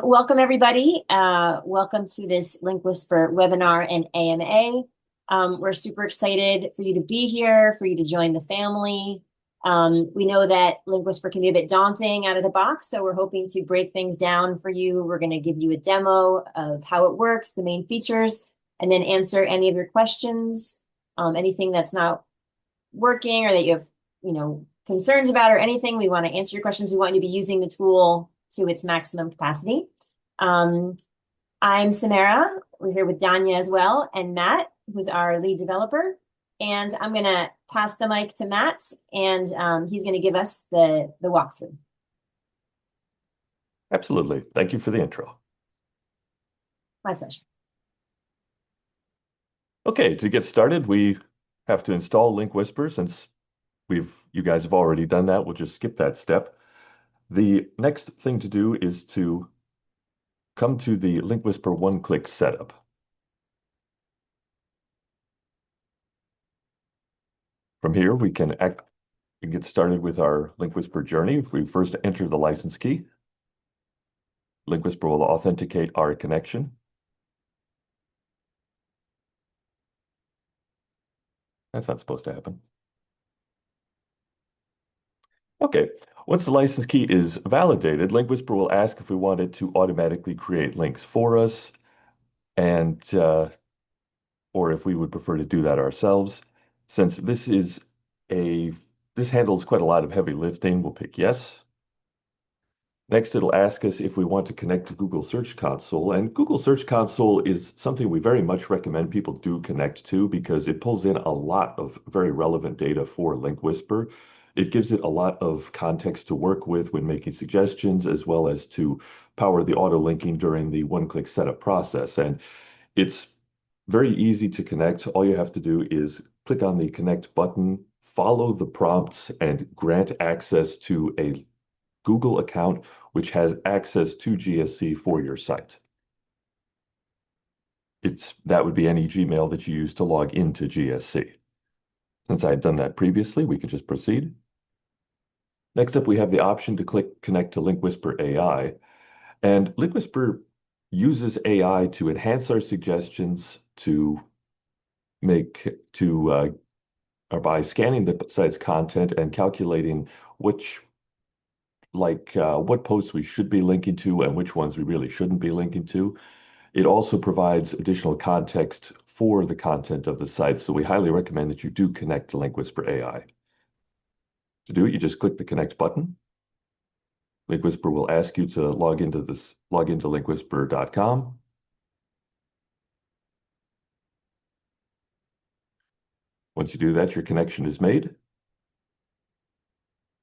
Welcome, everybody. Welcome to this LinkWhisper webinar and AMA. We're super excited for you to be here, for you to join the family. We know that LinkWhisper can be a bit daunting out of the box, so we're hoping to break things down for you. We're going to give you a demo of how it works, the main features, and then answer any of your questions, anything that's not working or that you have, concerns about or anything. We want to answer your questions. We want you to be using the tool to its maximum capacity. I'm Samara. We're here with Danya as well, and Matt, who's our lead developer. And I'm going to pass the mic to Matt, and he's going to give us the walkthrough. Absolutely. Thank you for the intro. My pleasure. Okay, to get started, we have to install LinkWhisper. Since you guys have already done that, we'll just skip that step. The next thing to do is to come to the LinkWhisper one-click setup. From here, we can get started with our LinkWhisper journey. If we first enter the license key, LinkWhisper will authenticate our connection. That's not supposed to happen. Okay, once the license key is validated, LinkWhisper will ask if we want it to automatically create links for us, and or if we would prefer to do that ourselves. Since this handles quite a lot of heavy lifting, we'll pick yes. Next, it'll ask us if we want to connect to Google Search Console, and Google Search Console is something we very much recommend people do connect to because it pulls in a lot of very relevant data for LinkWhisper. It gives it a lot of context to work with when making suggestions, as well as to power the auto linking during the one-click setup process. And it's very easy to connect. All you have to do is click on the connect button, follow the prompts, and grant access to a Google account which has access to GSC for your site. That would be any Gmail that you use to log into GSC. Since I had done that previously, we could just proceed. Next up, we have the option to click Connect to LinkWhisper AI. And LinkWhisper uses AI to enhance our suggestions or by scanning the site's content and calculating what posts we should be linking to and which ones we really shouldn't be linking to. It also provides additional context for the content of the site, so we highly recommend that you do connect to LinkWhisper AI. To do it, you just click the connect button. LinkWhisper will ask you to log into linkwhisper.com. Once you do that, your connection is made,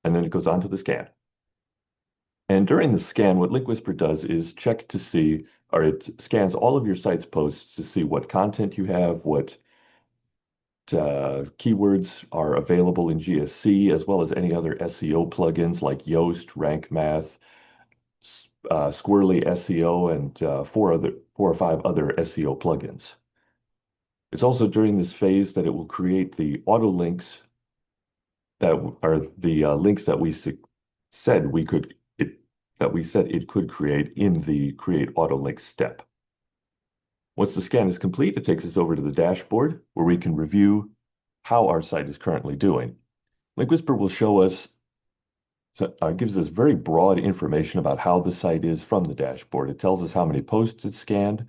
and then it goes on to the scan. And during the scan, what LinkWhisper does is check to see, or it scans all of your site's posts to see what content you have, what keywords are available in GSC, as well as any other SEO plugins like Yoast, Rank Math, Squirrely SEO, and four or five other SEO plugins. It's also during this phase that it will create the auto links that are the links that we said it could create in the create auto link step. Once the scan is complete, it takes us over to the dashboard where we can review how our site is currently doing. LinkWhisper will show us, gives us very broad information about how the site is from the dashboard. It tells us how many posts it's scanned.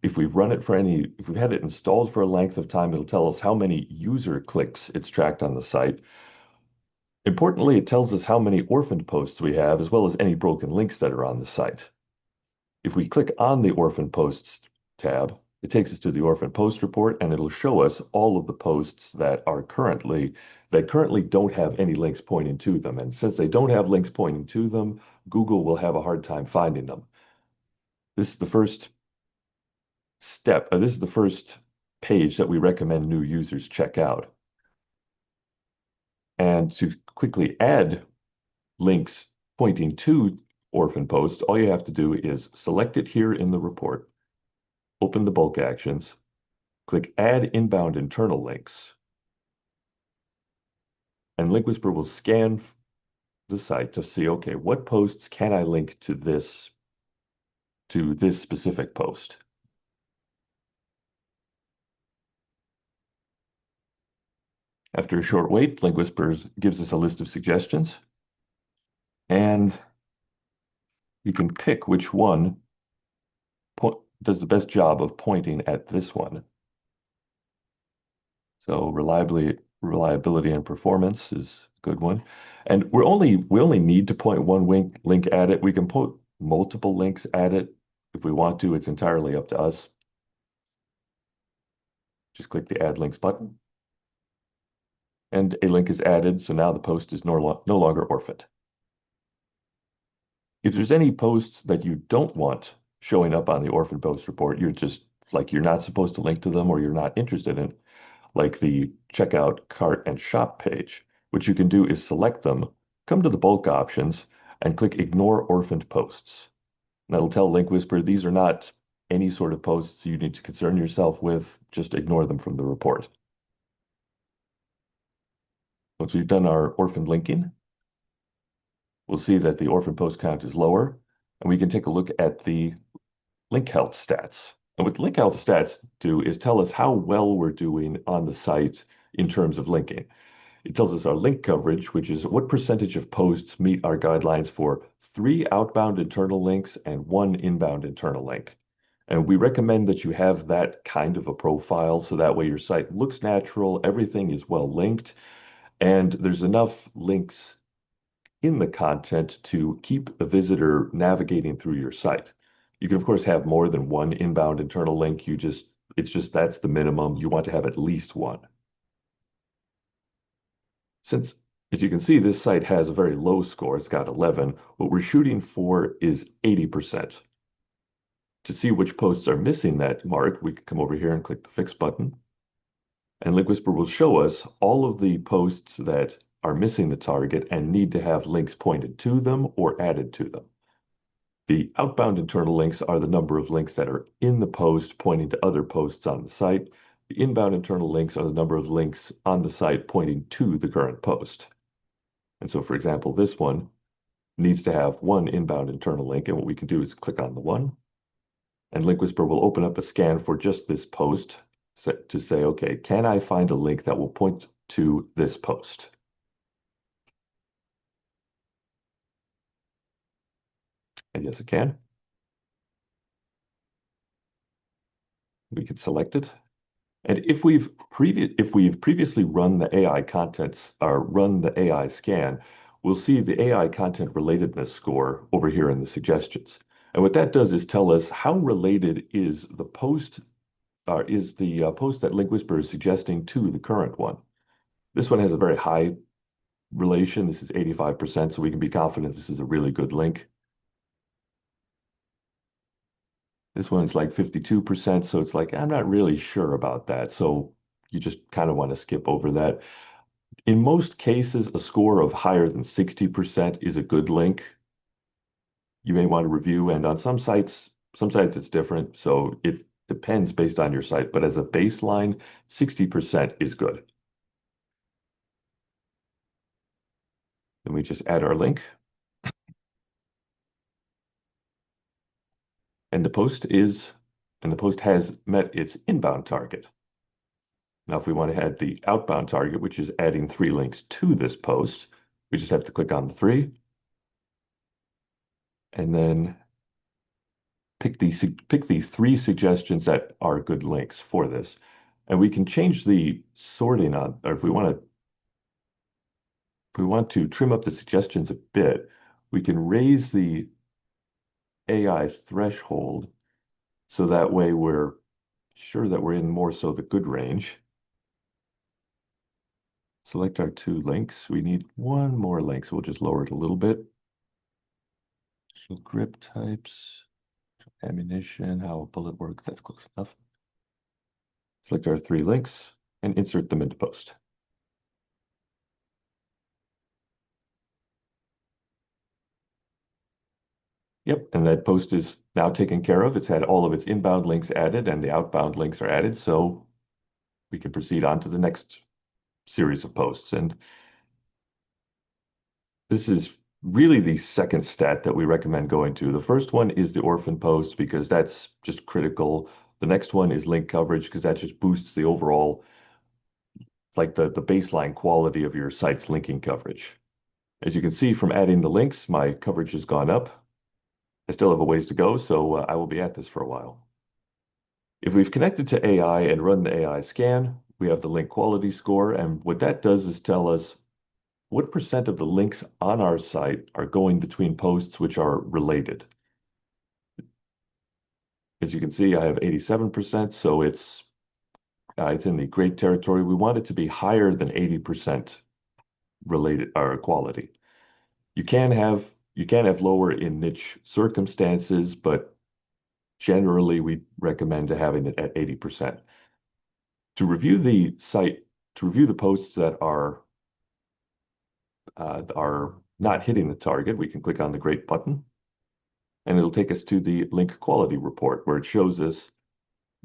If we've had it installed for a length of time, it'll tell us how many user clicks it's tracked on the site. Importantly, it tells us how many orphaned posts we have, as well as any broken links that are on the site. If we click on the orphaned posts tab, it takes us to the orphaned post report, and it'll show us all of the posts that currently don't have any links pointing to them. And since they don't have links pointing to them, Google will have a hard time finding them. This is the first step. This is the first page that we recommend new users check out. And to quickly add links pointing to orphan posts, all you have to do is select it here in the report, open the bulk actions, click Add Inbound Internal Links, and LinkWhisper will scan the site to see, okay, what posts can I link to this to this specific post. After a short wait, LinkWhisper gives us a list of suggestions, and you can pick which one does the best job of pointing at this one. So reliability and performance is a good one. And we only need to point one link at it. We can put multiple links at it if we want to. It's entirely up to us. Just click the Add Links button, and a link is added. So now the post is no longer orphaned. If there's any posts that you don't want showing up on the orphan post report, you're not supposed to link to them or you're not interested in, like the checkout, cart, and shop page. What you can do is select them, come to the bulk options, and click Ignore Orphaned Posts. And that'll tell LinkWhisper these are not any sort of posts you need to concern yourself with. Just ignore them from the report. Once we've done our orphan linking, we'll see that the orphan post count is lower, and we can take a look at the link health stats. And what link health stats do is tell us how well we're doing on the site in terms of linking. It tells us our link coverage, which is what percentage of posts meet our guidelines for 3 outbound internal links and 1 inbound internal link. And we recommend that you have that kind of a profile so that way your site looks natural, everything is well linked, and there's enough links in the content to keep the visitor navigating through your site. You can, of course, have more than 1 inbound internal link. That's the minimum. You want to have at least 1. Since, as you can see, this site has a very low score, it's got 11, what we're shooting for is 80%. To see which posts are missing that mark, we can come over here and click the Fix button. And LinkWhisper will show us all of the posts that are missing the target and need to have links pointed to them or added to them. The outbound internal links are the number of links that are in the post pointing to other posts on the site. The inbound internal links are the number of links on the site pointing to the current post. And so, for example, this one needs to have 1 inbound internal link. And what we can do is click on the 1, and LinkWhisper will open up a scan for just this post to say, okay, can I find a link that will point to this post? And yes, it can. We can select it. And if we've previously run the AI contents or run the AI scan, we'll see the AI content relatedness score over here in the suggestions. And what that does is tell us how related is the post post that LinkWhisper is suggesting to the current one. This one has a very high relation. This is 85%, so we can be confident this is a really good link. This one's like 52%, so it's like, I'm not really sure about that. So you just kind of want to skip over that. In most cases, a score of higher than 60% is a good link. You may want to review, and on some sites it's different, so it depends based on your site. But as a baseline, 60% is good. Then we just add our link. And the post has met its inbound target. Now, if we want to add the outbound target, which is adding 3 links to this post, we just have to click on the 3 and then pick the 3 suggestions that are good links for this. And we can change the sorting on, or if we want to trim up the suggestions a bit, we can raise the AI threshold so that way we're sure that we're in more so the good range. Select our 2 links. We need 1 more link, so we'll just lower it a little bit. So grip types, ammunition, how a bullet works, that's close enough. Select our 3 links and insert them into post. Yep, and that post is now taken care of. It's had all of its inbound links added and the outbound links are added, so we can proceed on to the next series of posts. And this is really the second stat that we recommend going to. The first one is the orphan post because that's just critical. The next one is link coverage because that just boosts the overall, like the baseline quality of your site's linking coverage. As you can see from adding the links, my coverage has gone up. I still have a ways to go, so I will be at this for a while. If we've connected to AI and run the AI scan, we have the link quality score, and what that does is tell us what percent of the links on our site are going between posts which are related. As you can see, I have 87%, so it's in the great territory. We want it to be higher than 80% related or quality. You can have lower in niche circumstances, but generally we recommend having it at 80%. To review the site, to review the posts that are not hitting the target, we can click on the great button, and it'll take us to the link quality report where it shows us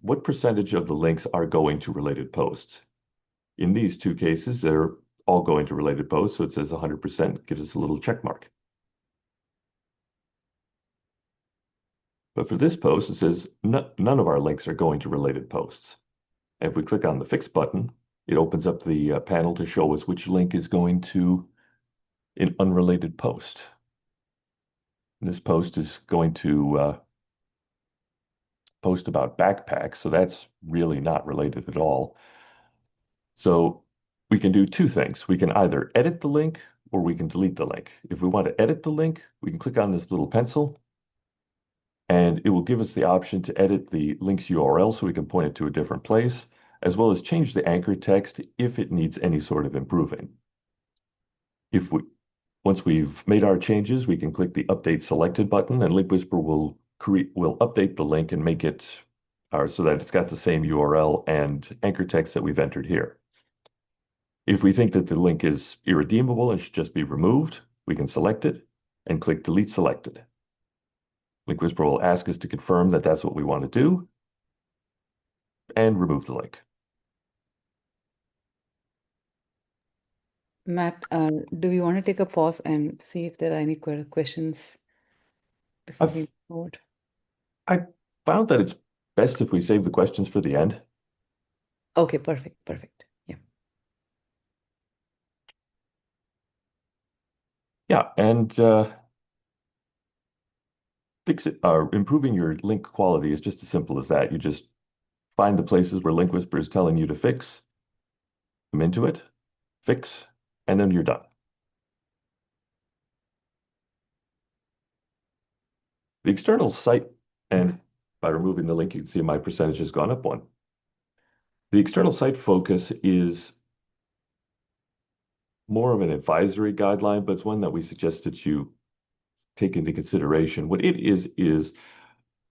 what percentage of the links are going to related posts. In these two cases, they're all going to related posts, so it says 100%, gives us a little check mark. But for this post, it says none of our links are going to related posts. And if we click on the Fix button, it opens up the panel to show us which link is going to an unrelated post. And this post is going to post about backpacks, so that's really not related at all. So we can do two things. We can either edit the link or we can delete the link. If we want to edit the link, we can click on this little pencil and it will give us the option to edit the link's URL so we can point it to a different place, as well as change the anchor text if it needs any sort of improving. Once we've made our changes, we can click the Update Selected button, and LinkWhisper will update the link and make it so that it's got the same URL and anchor text that we've entered here. If we think that the link is irredeemable and should just be removed, we can select it and click Delete Selected. LinkWhisper will ask us to confirm that that's what we want to do and remove the link. Matt, do we want to take a pause and see if there are any questions before we move forward? I found that it's best if we save the questions for the end. Okay, perfect. Yeah. Yeah, and improving your link quality is just as simple as that. You just find the places where LinkWhisper is telling you to fix, come into it, fix, and then you're done. The external site, and by removing the link, you can see my percentage has gone up one. The external site focus is more of an advisory guideline, but it's one that we suggest that you take into consideration. What it is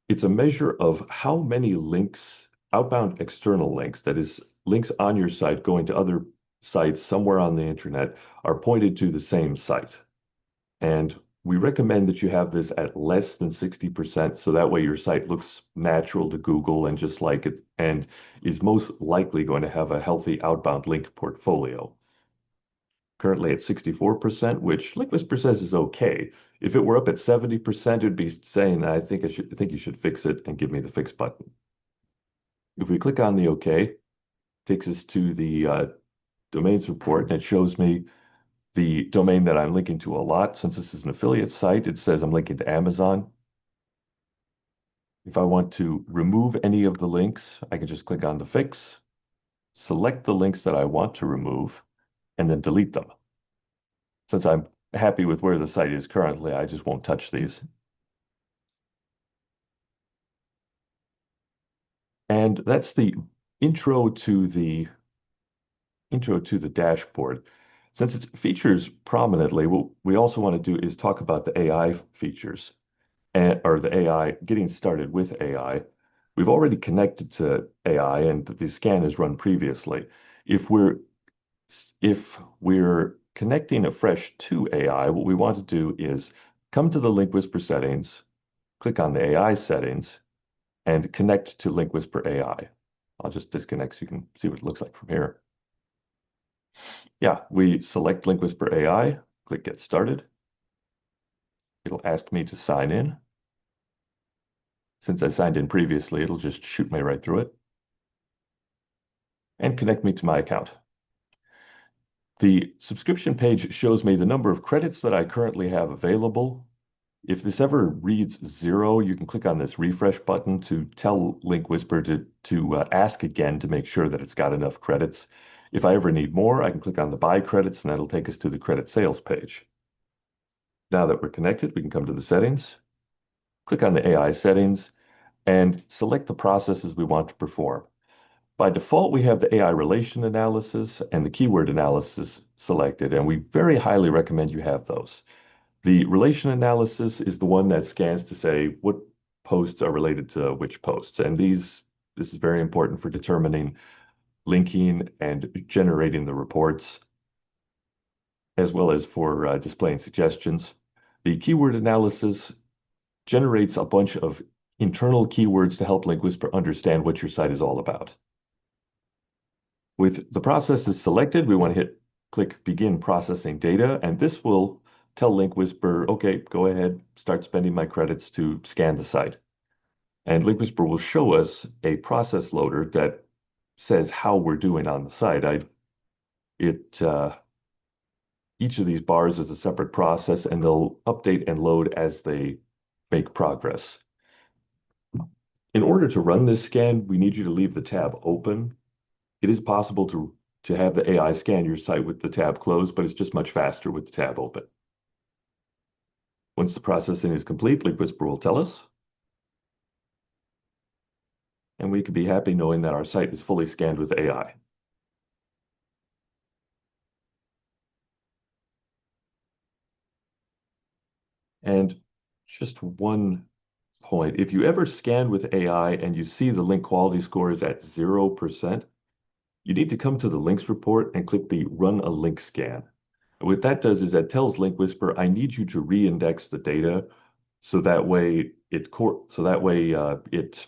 it's a measure of how many links, outbound external links, that is links on your site going to other sites somewhere on the internet, are pointed to the same site. And we recommend that you have this at less than 60%, so that way your site looks natural to Google and just like it, and is most likely going to have a healthy outbound link portfolio. Currently at 64%, which LinkWhisper says is okay. If it were up at 70%, it'd be saying, I think you should fix it and give me the fix button. If we click on the OK, it takes us to the domains report, and it shows me the domain that I'm linking to a lot. Since this is an affiliate site, it says I'm linking to Amazon. If I want to remove any of the links, I can just click on the fix, select the links that I want to remove, and then delete them. Since I'm happy with where the site is currently, I just won't touch these. And that's the intro to the dashboard. Since it features prominently, what we also want to do is talk about the AI features, or the AI, getting started with AI. We've already connected to AI and the scan is run previously. If we're connecting afresh to AI, what we want to do is come to the LinkWhisper settings, click on the AI settings, and connect to LinkWhisper AI. I'll just disconnect so you can see what it looks like from here. Yeah, we select LinkWhisper AI, click Get Started. It'll ask me to sign in. Since I signed in previously, it'll just shoot me right through it and connect me to my account. The subscription page shows me the number of credits that I currently have available. If this ever reads 0, you can click on this refresh button to tell LinkWhisper to ask again to make sure that it's got enough credits. If I ever need more, I can click on the buy credits and that'll take us to the credit sales page. Now that we're connected, we can come to the settings, click on the AI settings, and select the processes we want to perform. By default, we have the AI relation analysis and the keyword analysis selected, and we very highly recommend you have those. The relation analysis is the one that scans to say what posts are related to which posts. And this is very important for determining linking and generating the reports, as well as for displaying suggestions. The keyword analysis generates a bunch of internal keywords to help LinkWhisper understand what your site is all about. With the processes selected, we want to click Begin Processing Data, and this will tell LinkWhisper, okay, go ahead, start spending my credits to scan the site. And LinkWhisper will show us a process loader that says how we're doing on the site. Each of these bars is a separate process, and they'll update and load as they make progress. In order to run this scan, we need you to leave the tab open. It is possible to have the AI scan your site with the tab closed, but it's just much faster with the tab open. Once the processing is complete, LinkWhisper will tell us. And we can be happy knowing that our site is fully scanned with AI. And just one point, if you ever scan with AI and you see the link quality score is at 0%, you need to come to the links report and click the Run a Link Scan. And what that does is that tells LinkWhisper, I need you to re-index the data so that way it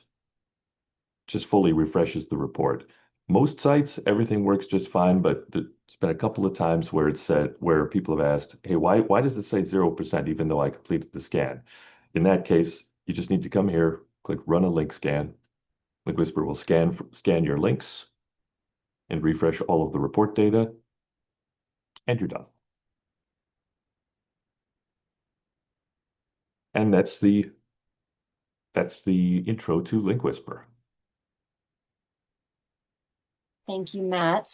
just fully refreshes the report. Most sites, everything works just fine, but there's been a couple of times where where people have asked, hey, why does it say 0% even though I completed the scan? In that case, you just need to come here, click Run a Link Scan. LinkWhisper will scan your links and refresh all of the report data, and you're done. And that's the intro to LinkWhisper. Thank you, Matt.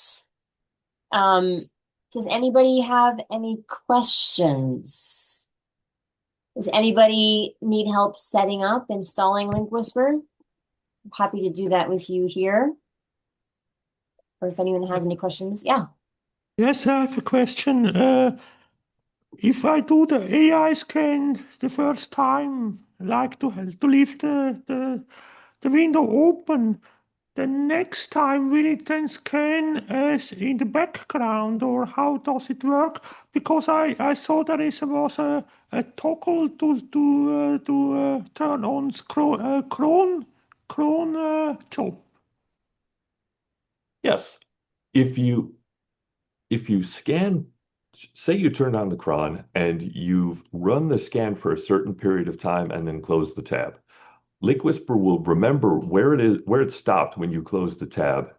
Does anybody have any questions? Does anybody need help setting up, installing LinkWhisper? I'm happy to do that with you here. Or if anyone has any questions, yeah. Yes, I have a question. If I do the AI scan the first time, like to leave the window open, the next time will it then scan as in the background, or how does it work? Because I saw there was a toggle to turn on cron job. Yes. If you scan, say you turn on the cron and you've run the scan for a certain period of time and then close the tab, LinkWhisper will remember where it stopped when you closed the tab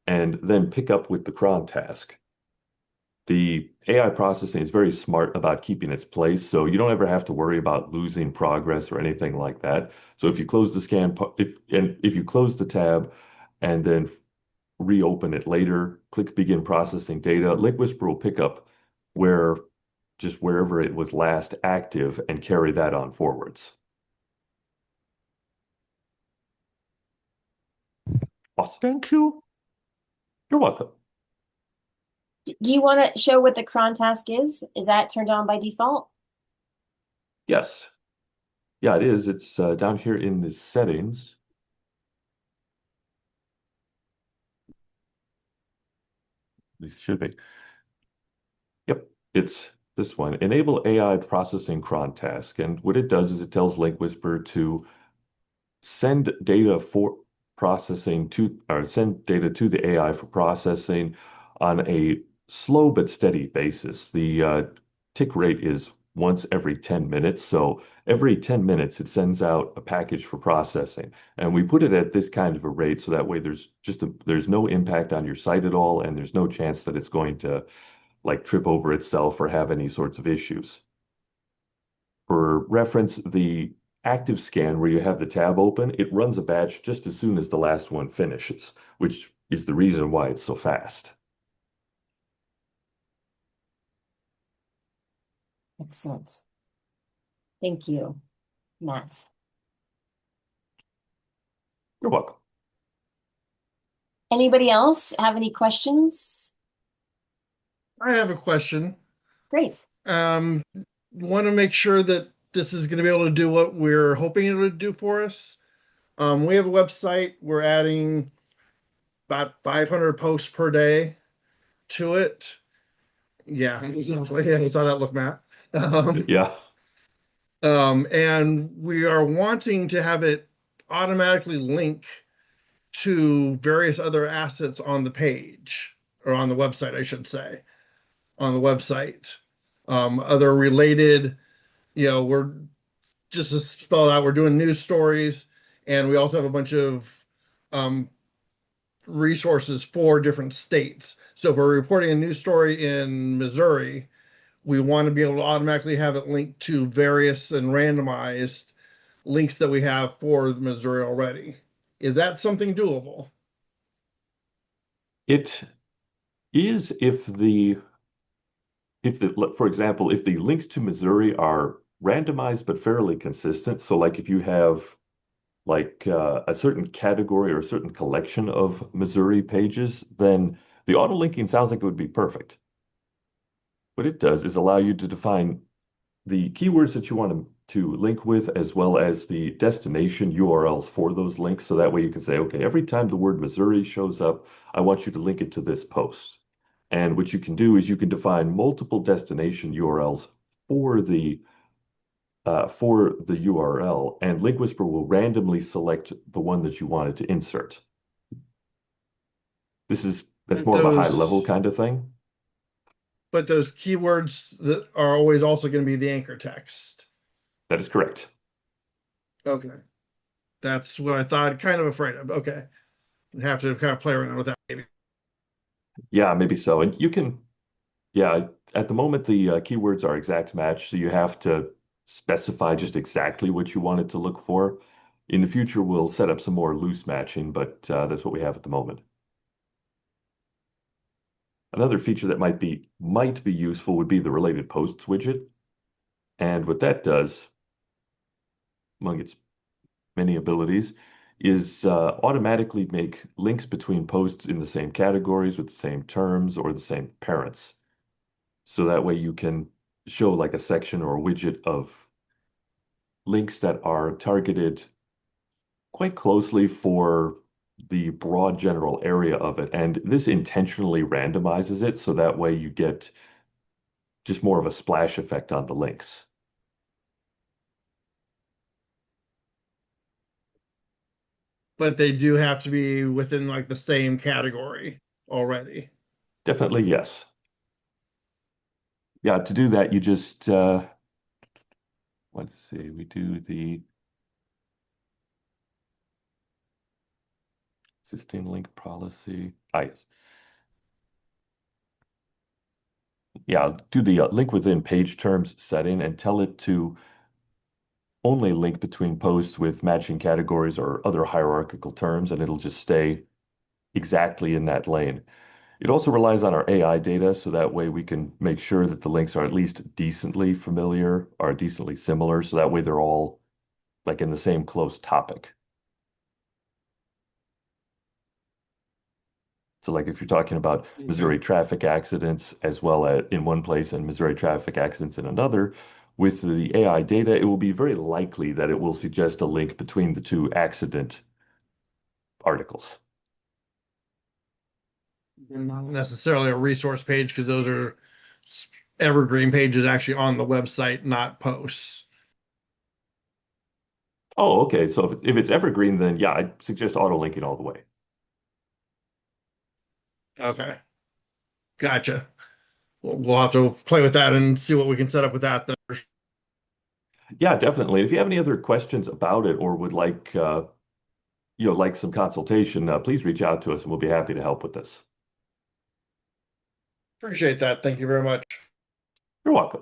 and then pick up with the cron task. The AI processing is very smart about keeping its place, so you don't ever have to worry about losing progress or anything like that. So if you close the scan, if you close the tab and then reopen it later, click Begin Processing Data, LinkWhisper will pick up wherever it was last active and carry that on forwards. Awesome. Thank you. You're welcome. Do you want to show what the cron task is? Is that turned on by default? Yes. Yeah, it is. It's down here in the settings. It should be. Yep, it's this one. Enable AI processing cron task. And what it does is it tells LinkWhisper to send data send data to the AI for processing on a slow but steady basis. The tick rate is once every 10 minutes. So every 10 minutes, it sends out a package for processing. And we put it at this kind of a rate so that way there's no impact on your site at all, and there's no chance that it's going to like trip over itself or have any sorts of issues. For reference, the active scan where you have the tab open, it runs a batch just as soon as the last one finishes, which is the reason why it's so fast. Excellent. Thank you, Matt. You're welcome. Anybody else have any questions? I have a question. Great. Want to make sure that this is going to be able to do what we're hoping it would do for us. We have a website. We're adding about 500 posts per day to it. Yeah, I saw that look, Matt. Yeah. And we are wanting to have it automatically link to various other assets on the page, or on the website, I should say, on the website. Other related, we're just to spell it out, we're doing news stories, and we also have a bunch of resources for different states. So if we're reporting a news story in Missouri, we want to be able to automatically have it linked to various and randomized links that we have for Missouri already. Is that something doable? It is for example, if the links to Missouri are randomized but fairly consistent. So like if you have like a certain category or a certain collection of Missouri pages, then the auto linking sounds like it would be perfect. What it does is allow you to define the keywords that you want to link with, as well as the destination URLs for those links. So that way you can say, okay, every time the word Missouri shows up, I want you to link it to this post. And what you can do is you can define multiple destination URLs for the URL, and LinkWhisper will randomly select the one that you wanted to insert. That's more of a high level kind of thing. But those keywords that are always also going to be the anchor text. That is correct. Okay. That's what I thought, kind of afraid of. Okay. Have to kind of play around with that maybe. Yeah, maybe so. And you can, yeah, at the moment, the keywords are exact match. So you have to specify just exactly what you want it to look for. In the future, we'll set up some more loose matching, but that's what we have at the moment. Another feature that might be useful would be the related posts widget. And what that does, among its many abilities, is automatically make links between posts in the same categories with the same terms or the same parents. So that way you can show like a section or a widget of links that are targeted quite closely for the broad general area of it. And this intentionally randomizes it so that way you get just more of a splash effect on the links. But they do have to be within like the same category already. Definitely, yes. Yeah, to do that, you just, let's see, we do the existing link policy. Yes. Yeah, do the link within page terms setting and tell it to only link between posts with matching categories or other hierarchical terms, and it'll just stay exactly in that lane. It also relies on our AI data, so that way we can make sure that the links are at least decently familiar or decently similar, so that way they're all like in the same close topic. So like if you're talking about Missouri traffic accidents as well as in one place and Missouri traffic accidents in another, with the AI data, it will be very likely that it will suggest a link between the two accident articles. Not necessarily a resource page, because those are evergreen pages actually on the website, not posts. Oh, okay. So if it's evergreen, then yeah, I'd suggest auto linking all the way. Okay. Gotcha. We'll have to play with that and see what we can set up with that then. Yeah, definitely. If you have any other questions about it or would like like some consultation, please reach out to us and we'll be happy to help with this. Appreciate that. Thank you very much. You're welcome.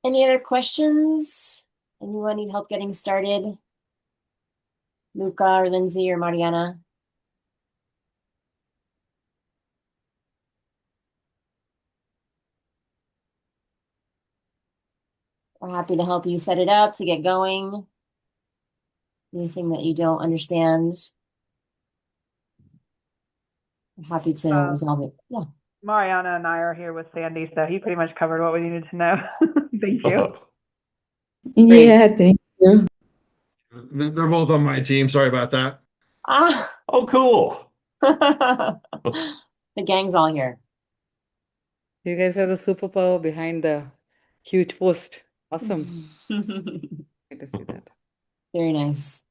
Any other questions? Anyone need help getting started? Luca or Lindsay or Mariana? We're happy to help you set it up to get going. Anything that you don't understand, I'm happy to resolve it. Yeah. Mariana and I are here with Sandy, so he pretty much covered what we needed to know. Thank you. Yeah, thank you. They're both on my team. Sorry about that. Ah, Oh, cool. the gang's all here. You guys have the superpower behind the huge post. Awesome. Good to see that. Very nice.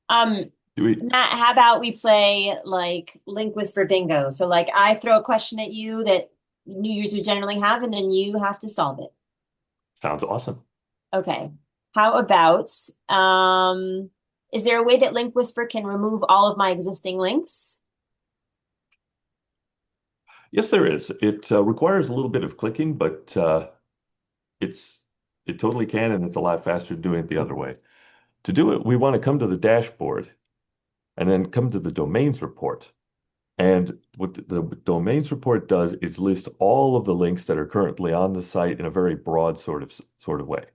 Do we? Matt, how about we play like LinkWhisper bingo? So like I throw a question at you that new users generally have, and then you have to solve it. Sounds awesome. Okay. How about is there a way that LinkWhisper can remove all of my existing links? Yes, there is. It requires a little bit of clicking, but it totally can, and it's a lot faster doing it the other way. To do it, we want to come to the dashboard and then come to the domains report. And what the domains report does is list all of the links that are currently on the site in a very broad sort of way.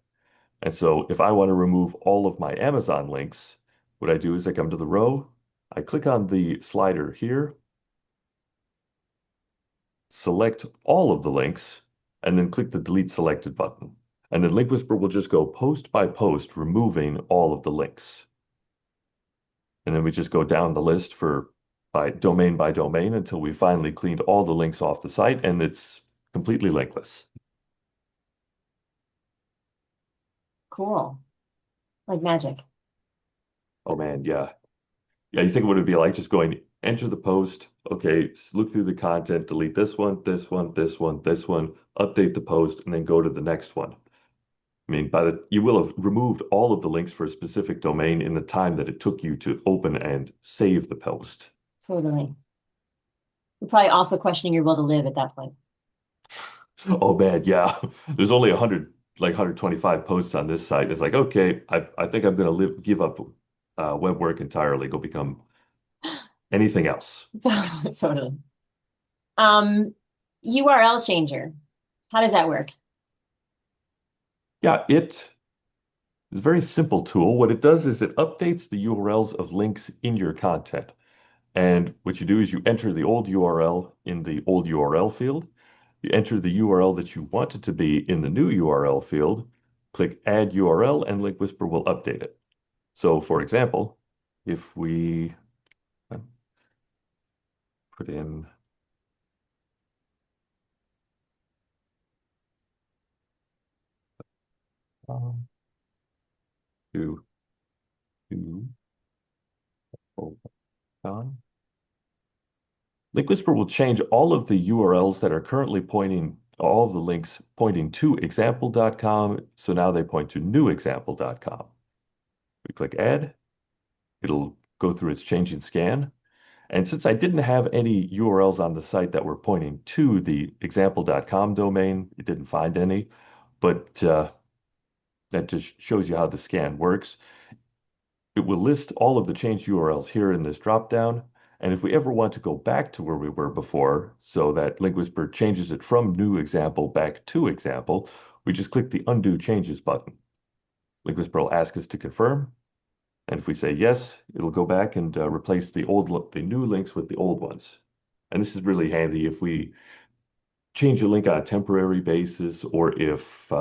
And so if I want to remove all of my Amazon links, what I do is I come to the row, I click on the slider here, select all of the links, and then click the delete selected button. And then LinkWhisper will just go post by post, removing all of the links. And then we just go down the list by domain until we finally cleaned all the links off the site and it's completely linkless. Cool. Like magic. Oh man, yeah. Yeah, you think what it'd be like just going enter the post, okay, look through the content, delete this one, this one, this one, this one, update the post, and then go to the next one. I mean, you will have removed all of the links for a specific domain in the time that it took you to open and save the post. Totally. You're probably also questioning your will to live at that point. Oh man, yeah. There's only 125 posts on this site. It's like, okay, I think I'm gonna give up web work entirely, go become anything else. Totally. URL changer. How does that work? Yeah, it is a very simple tool. What it does is it updates the URLs of links in your content. And what you do is you enter the old URL in the old URL field. You enter the URL that you want it to be in the new URL field, click Add URL, and LinkWhisper will update it. So for example, if we put in to on. LinkWhisper will change all of the URLs that are currently all of the links pointing to example.com. So now they point to newexample.com. We click Add. It'll go through its change and scan. And since I didn't have any URLs on the site that were pointing to the example.com domain, it didn't find any. But that just shows you how the scan works. It will list all of the changed URLs here in this dropdown. And if we ever want to go back to where we were before, so that LinkWhisper changes it from new example back to example, we just click the undo changes button. LinkWhisper will ask us to confirm. And if we say yes, it'll go back and replace the new links with the old ones. And this is really handy if we change a link on a temporary basis, or if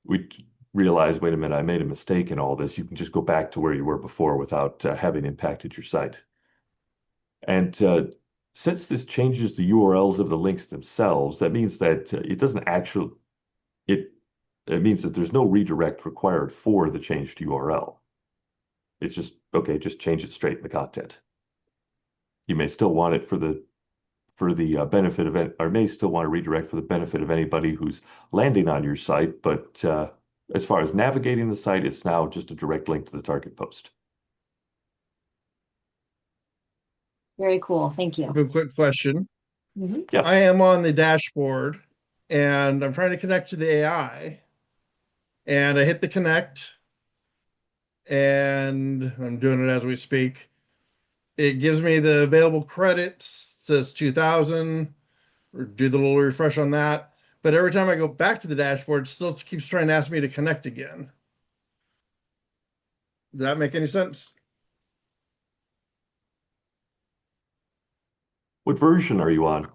we realize, wait a minute, I made a mistake in all this, you can just go back to where you were before without having impacted your site. And since this changes the URLs of the links themselves, that means that it means that there's no redirect required for the changed URL. It's just, okay, just change it straight in the content. You may still want it for for the benefit of it, or may still want to redirect for the benefit of anybody who's landing on your site. But as far as navigating the site, it's now just a direct link to the target post. Very cool. Thank I have you. a quick question. Mhm. Yes. I am on the dashboard and I'm trying to connect to the AI, and I hit the connect, and I'm doing it as we speak. It gives me the available credits, says 2000, or do the little refresh on that. But every time I go back to the dashboard, it still keeps trying to ask me to connect again. Does that make any sense? What version are you on?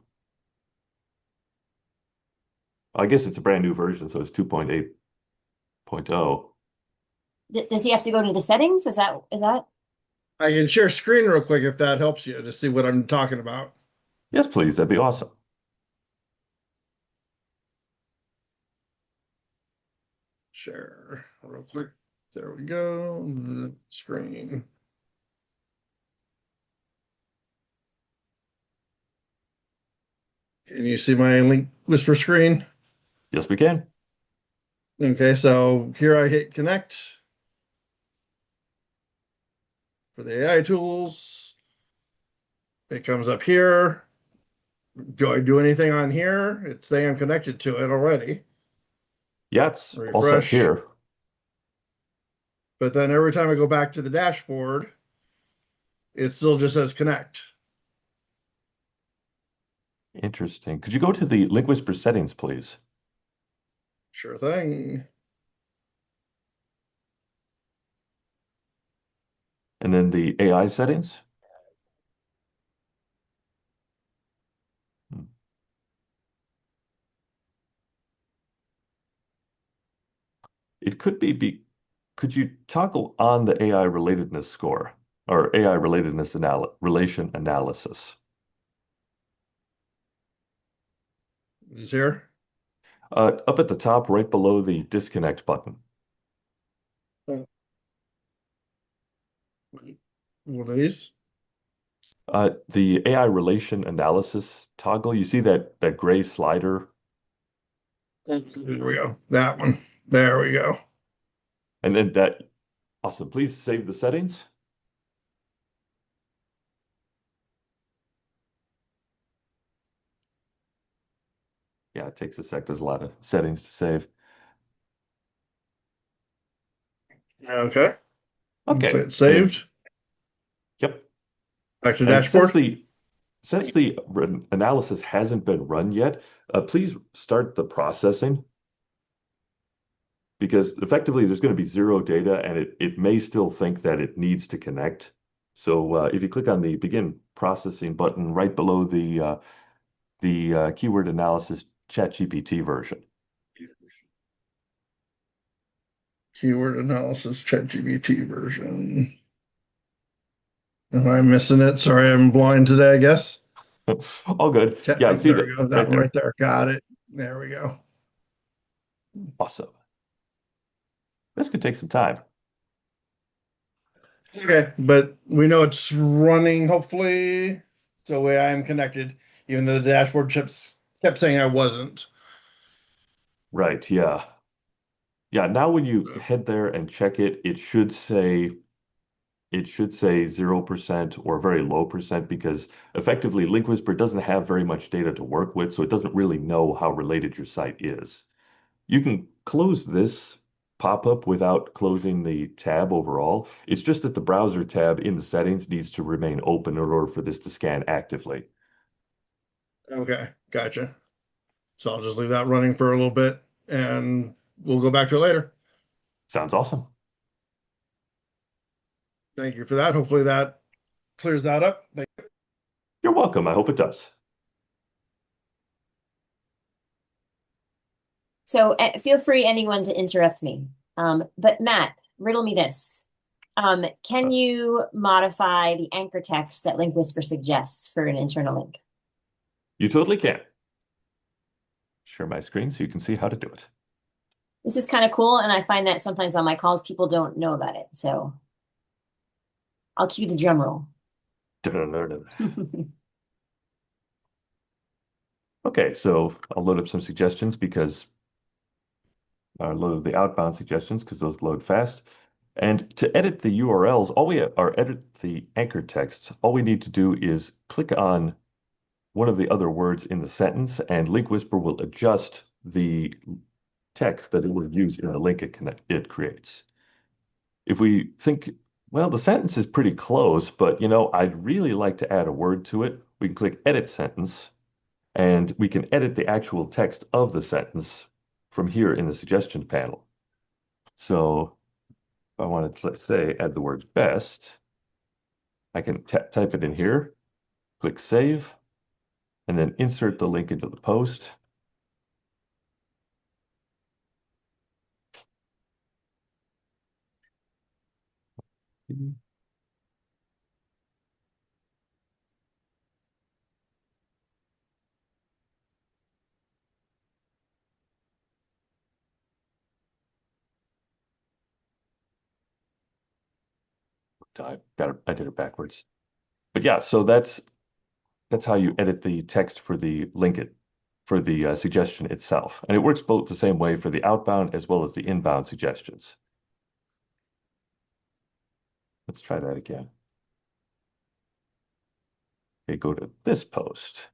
I guess it's a brand new version, so it's 2.8.0. Does he have to go to the settings? Is that I can share screen real quick if that helps you to see what I'm talking about. Yes, please. That'd be awesome. Share real quick. There we go. The screen. Can you see my LinkWhisper screen? Yes, we can. Okay, so here I hit connect for the AI tools. It comes up here. Do I do anything on here? It's saying I'm connected to it already. Yeah, it's all set Refresh. here. But then every time I go back to the dashboard, it still just says connect. Interesting. Could you go to the LinkWhisper settings, please? Sure thing. And then the AI settings? It could could you toggle on the AI relatedness score or AI relatedness relation analysis? Is here? Up at the top, right below the disconnect button. What are these? The AI relation analysis toggle, you see that gray slider? There we go. That one. There we go. And then that, awesome. Please save the settings. Yeah, it takes a sec. There's a lot of settings to save. Okay. Okay. So it's saved. Yep. Back to And dashboard. since the analysis hasn't been run yet, please start the processing because effectively there's going to be zero data and it may still think that it needs to connect. So if you click on the begin processing button right below the keyword analysis ChatGPT version. Keyword analysis ChatGPT version. Am I missing it? Sorry, I'm blind today, I guess. All good. Yeah, I see There we that go. That right one there. right there. Got it. There we go. Awesome. This could take some time. Okay, but we know it's running, hopefully. So way I am connected, even though the dashboard chips kept saying I wasn't. Right, yeah. Yeah, now when you head there and check it, it should say 0% or very low percent because effectively LinkWhisper doesn't have very much data to work with, so it doesn't really know how related your site is. You can close this pop-up without closing the tab overall. It's just that the browser tab in the settings needs to remain open in order for this to scan actively. Okay, gotcha. So I'll just leave that running for a little bit and we'll go back to it later. Sounds awesome. Thank you for that. Hopefully that clears that up. You're welcome. I hope it does. so? Feel free, anyone, to interrupt me. But Matt, riddle me this. Can you modify the anchor text that LinkWhisper suggests for an internal link? You totally can. Share my screen so you can see how to do it. This is kind of cool, and I find that sometimes on my calls people don't know about it. So I'll cue the drum roll. Okay, so I'll load up some suggestions because load the outbound suggestions because those load fast. And to edit the URLs, or edit the anchor text, all we need to do is click on one of the other words in the sentence, and LinkWhisper will adjust the text that it will use in the link it creates. If we think, well, the sentence is pretty close, but I'd really like to add a word to it, we can click Edit Sentence, and we can edit the actual text of the sentence from here in the suggestions panel. So if I want to, let's say, add the word best, I can type it in here, click Save, and then insert the link into the post. I did it backwards. But yeah, so that's how you edit the text for the suggestion itself. And it works both the same way for the outbound as well as the inbound suggestions. Let's try that again. Okay, go to this post.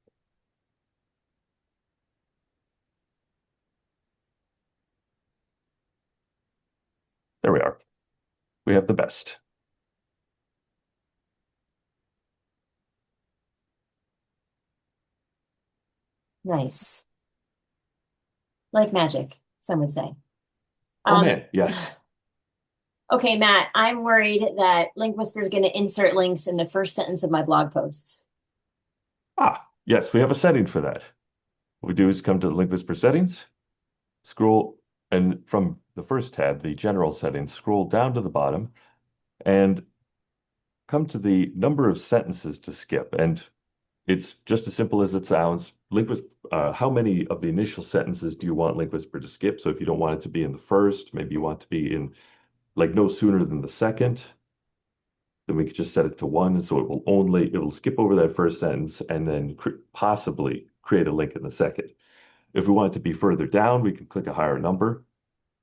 There we are. We have the best. Nice. Like magic, some would say. Oh man, yes. Okay, Matt, I'm worried that LinkWhisper is going to insert links in the first sentence of my blog posts. Yes, we have a setting for that. What we do is come to the LinkWhisper settings, scroll, and from the first tab, the general settings, scroll down to the bottom and come to the number of sentences to skip. And it's just as simple as it sounds. How many of the initial sentences do you want LinkWhisper to skip? So if you don't want it to be in the first, maybe you want to be in like no sooner than the second, then we could just set it to 1. And so it will skip over that first sentence and then possibly create a link in the second. If we want it to be further down, we can click a higher number.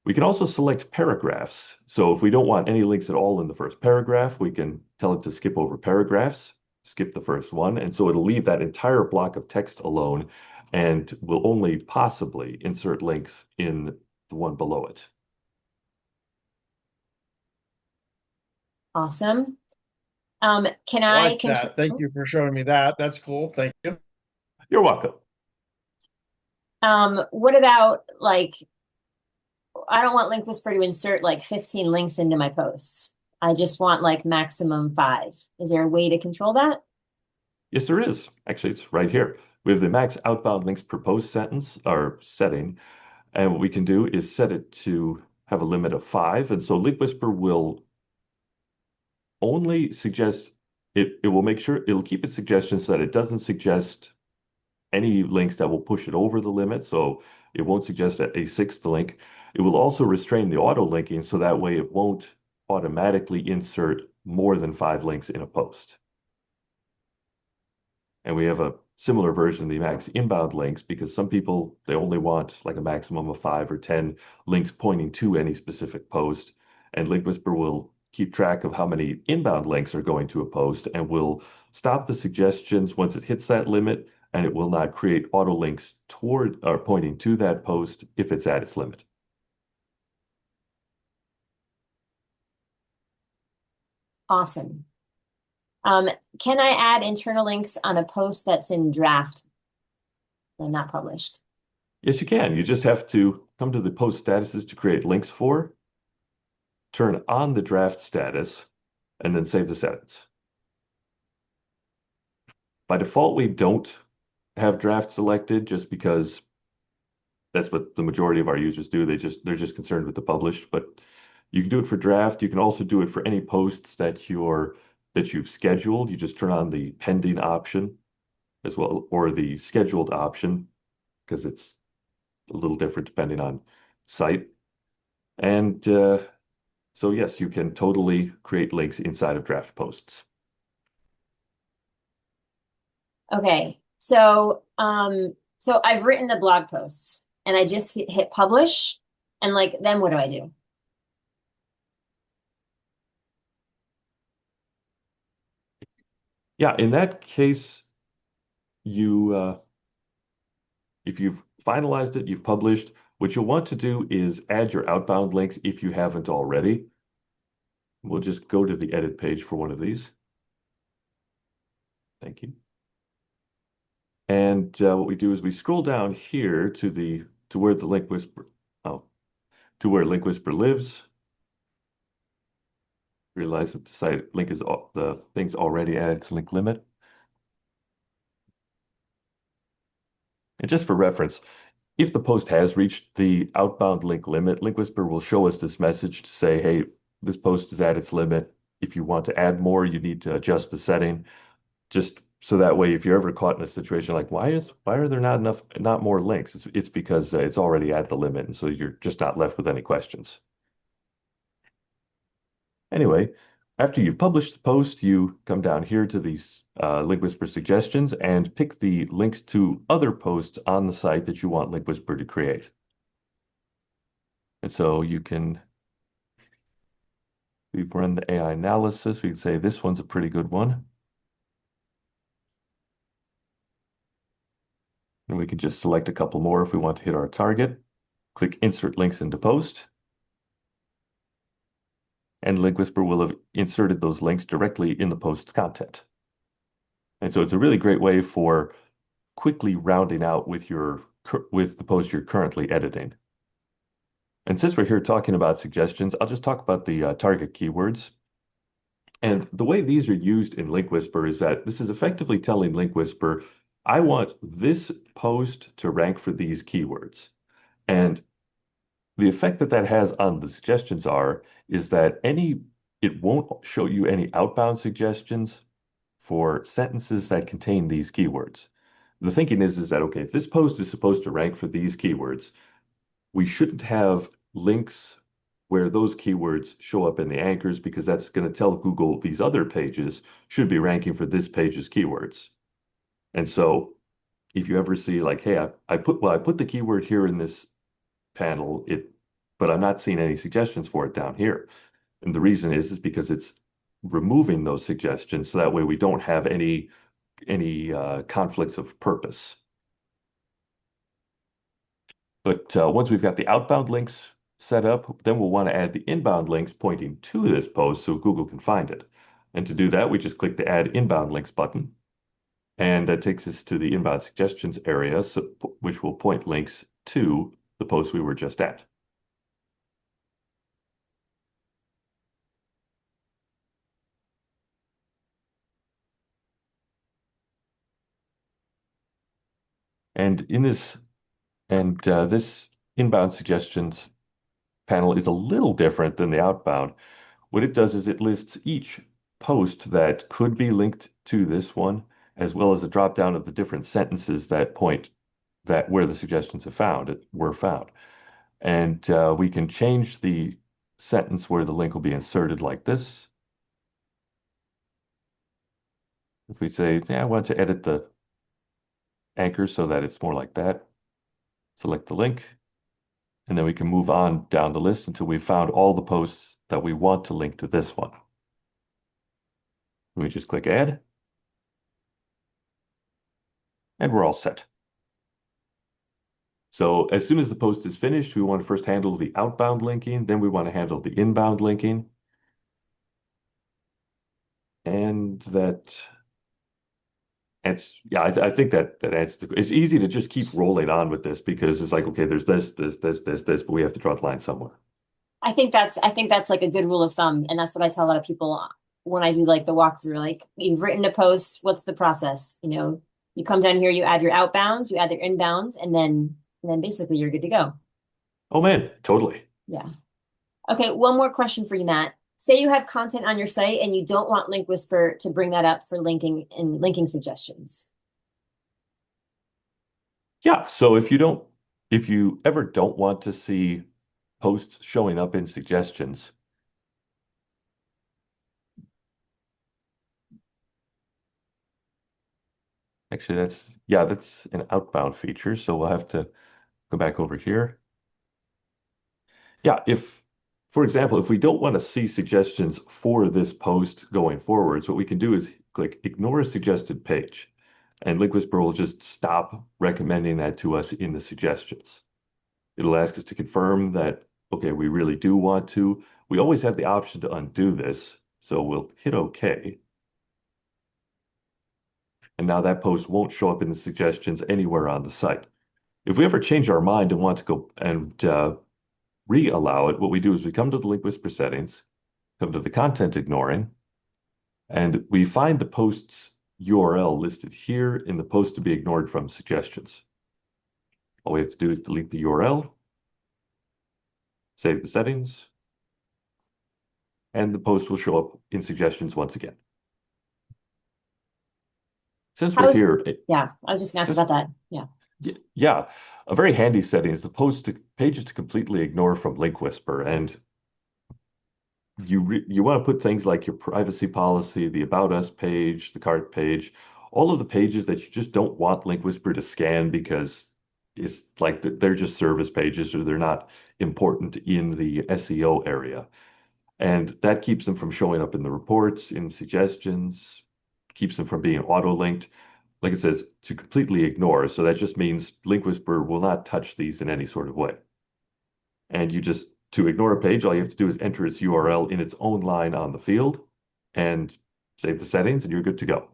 We can also select paragraphs. So if we don't want any links at all in the first paragraph, we can tell it to skip over paragraphs, skip the first one. And so it'll leave that entire block of text alone and will only possibly insert links in the one below it. Awesome. Can I Like that. Thank you for showing me that. That's cool. Thank you. You're welcome. What about I don't want LinkWhisper to insert like 15 links into my posts. I just want like maximum 5. Is there a way to control that? Yes, there is. Actually, it's right here. We have the max outbound links per post sentence or setting. And what we can do is set it to have a limit of 5. And so LinkWhisper will only suggest it will make sure it'll keep its suggestions so that it doesn't suggest any links that will push it over the limit. So it won't suggest a 6th link. It will also restrain the auto linking so that way it won't automatically insert more than 5 links in a post. And we have a similar version of the max inbound links because some people, they only want like a maximum of 5 or 10 links pointing to any specific post. And LinkWhisper will keep track of how many inbound links are going to a post and will stop the suggestions once it hits that limit, and it will not create auto links toward or pointing to that post if it's at its limit. Awesome. Can I add internal links on a post that's in draft and not published? Yes, you can. You just have to come to the post statuses to create links for, turn on the draft status, and then save the settings. By default, we don't have draft selected just because that's what the majority of our users do. They're just concerned with the published, but you can do it for draft. You can also do it for any posts that you've scheduled. You just turn on the pending option as well, or the scheduled option, because it's a little different depending on site. And so yes, you can totally create links inside of draft posts. Okay. So So I've written the blog posts and I just hit publish. And like, then what do I do? Yeah, in that case, if you've finalized it, you've published, what you'll want to do is add your outbound links if you haven't already. We'll just go to the edit page for one of these. Thank you. And what we do is we scroll down here to where the LinkWhisper, to where LinkWhisper lives. Realize that the site link is the thing's already at its link limit. And just for reference, if the post has reached the outbound link limit, LinkWhisper will show us this message to say, hey, this post is at its limit. If you want to add more, you need to adjust the setting. Just so that way, if you're ever caught in a situation like, why are there not more links? It's because it's already at the limit, and so you're just not left with any questions. Anyway, after you've published the post, you come down here to these LinkWhisper suggestions and pick the links to other posts on the site that you want LinkWhisper to create. And so we run the AI analysis. We can say this one's a pretty good one. And we can just select a couple more if we want to hit our target. Click Insert Links into Post. And LinkWhisper will have inserted those links directly in the post's content. And so it's a really great way for quickly rounding out with the post you're currently editing. And since we're here talking about suggestions, I'll just talk about the target keywords. And the way these are used in LinkWhisper is that this is effectively telling LinkWhisper, I want this post to rank for these keywords. And the effect that that has on the suggestions is that it won't show you any outbound suggestions for sentences that contain these keywords. The thinking is that, okay, if this post is supposed to rank for these keywords, we shouldn't have links where those keywords show up in the anchors, because that's going to tell Google these other pages should be ranking for this page's keywords. And so if you ever see like, hey, I put the keyword here in this panel, but I'm not seeing any suggestions for it down here. And the reason is because it's removing those suggestions, so that way we don't have any conflicts of purpose. But once we've got the outbound links set up, then we'll want to add the inbound links pointing to this post so Google can find it. And to do that, we just click the Add Inbound Links button. And that takes us to the inbound suggestions area, which will point links to the post we were just at. And this inbound suggestions panel is a little different than the outbound. What it does is it lists each post that could be linked to this one, as well as a drop down of the different sentences that point that where the suggestions were found. And we can change the sentence where the link will be inserted like this. If we say, I want to edit the anchor so that it's more like that, select the link, and then we can move on down the list until we've found all the posts that we want to link to this one. We just click Add, and we're all set. So as soon as the post is finished, we want to first handle the outbound linking, then we want to handle the inbound linking. And I think that adds it's easy to just keep rolling on with this, because it's like, okay, there's this, but we have to draw the line somewhere. I think that's like a good rule of thumb. And that's what I tell a lot of people when I do like the walkthrough. Like, you've written a post, what's the process? You come down here, you add your outbounds, you add your inbounds, and then basically you're good to go. Oh man, totally. Yeah. Okay, one more question for you, Matt. Say you have content on your site and you don't want LinkWhisper to bring that up for linking and linking suggestions. Yeah, so if you ever don't want to see posts showing up in suggestions, Actually, that's an outbound feature, so we'll have to go back over here. Yeah, for example, if we don't want to see suggestions for this post going forwards, what we can do is click ignore a suggested page, and LinkWhisper will just stop recommending that to us in the suggestions. It'll ask us to confirm that, okay, we really do want to. We always have the option to undo this, so we'll hit OK. And now that post won't show up in the suggestions anywhere on the site. If we ever change our mind and want to go and re-allow it, what we do is we come to the LinkWhisper settings, come to the content ignoring, and we find the post's URL listed here in the post to be ignored from suggestions. All we have to do is delete the URL, save the settings, and the post will show up in suggestions once again. Since we're here, yeah, I was just going to ask about that. Yeah, a very handy setting is the pages to completely ignore from LinkWhisper, and you want to put things like your privacy policy, the About Us page, the cart page, all of the pages that you just don't want LinkWhisper to scan because it's like they're just service pages or they're not important in the SEO area. And that keeps them from showing up in the reports, in suggestions, keeps them from being auto-linked. Like it says, to completely ignore. So that just means LinkWhisper will not touch these in any sort of way. And to ignore a page, all you have to do is enter its URL in its own line on the field and save the settings, and you're good to go.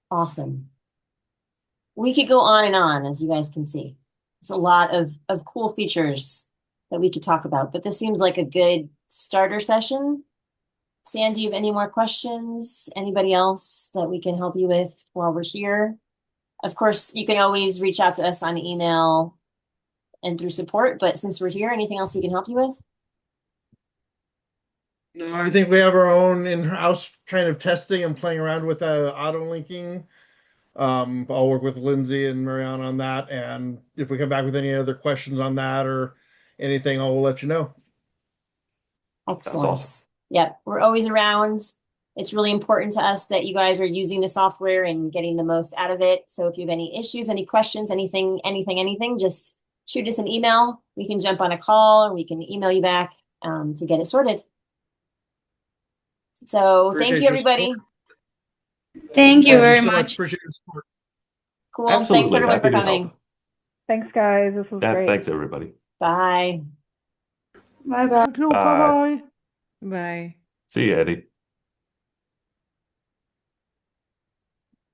Awesome. We could go on and on, as you guys can see. There's a lot of cool features that we could talk about, but this seems like a good starter session. Sandy, do you have any more questions? Anybody else that we can help you with while we're here? Of course, you can always reach out to us on email and through support, but since we're here, anything else we can help you with? No, I think we have our own in-house kind of testing and playing around with auto linking. I'll work with Lindsay and Marianne on that, and if we come back with any other questions on that or anything, I will let you know. Excellent. Awesome. Yeah, we're always around. It's really important to us that you guys are using the software and getting the most out of it. So if you have any issues, any questions, anything, just shoot us an email. We can jump on a call or we can email you back to get it sorted. So thank you, everybody. Thank you very so much. Appreciate your support. Cool. Absolutely. Thanks, everyone, Happy for to coming. help. Thanks, guys. This was great. Thanks, everybody. Bye. Bye bye. Thank you. Bye. Bye bye. Bye. See you, Eddie.